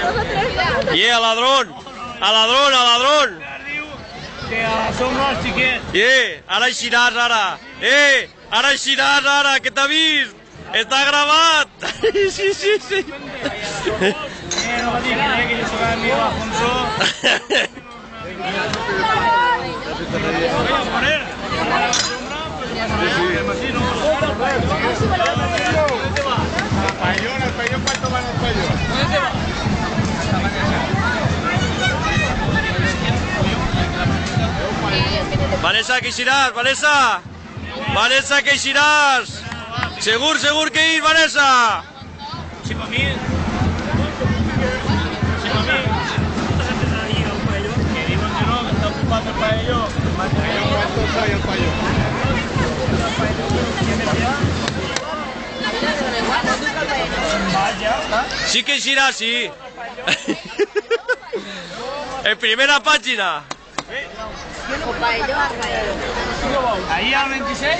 al ladrón. Al ladrón, al ladrón. Que som els xiquets. Ara eixiràs, ara. Ara eixiràs, ara, que t'ha vist. Està gravat. Sí. No va dir que jo soc amigo d'Alfonso. Al payón, ¿cuánto van al payón? Vanessa, que eixiràs, Vanessa. Vanessa, que eixiràs. Segur que ix, Vanessa. Si per mi... ¿cuántas empresas han ido al pabellón? Que digan que no, que está ocupado el pabellón. ¿Cuántos hay al payón? Sí que eixiràs, sí. En primera pàgina. Ahí al 26.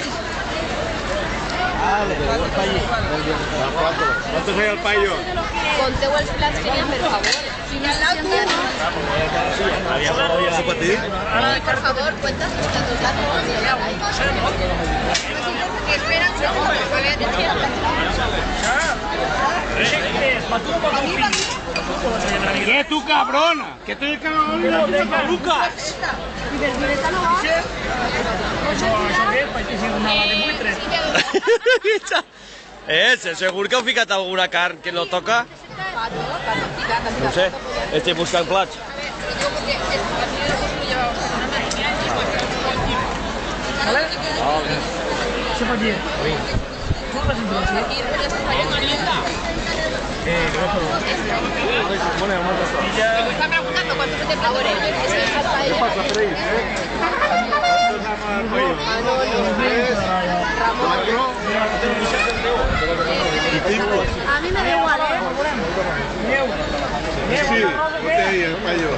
¿Cuántos hay al payón? Conteu els plats que hi ha, per favor. Si no, por favor, cuentas los platos. Espera un segundo, todavía te ¿Qué tú, cabrona? ¿Qué estoy el cabrón de Lucas? Segur que heu ficat alguna carn que no toca? No sé, estic buscant plats. Me está preguntando cuántos de favores. A mí me da igual, ¿eh? Sí, ¿qué hay al payón?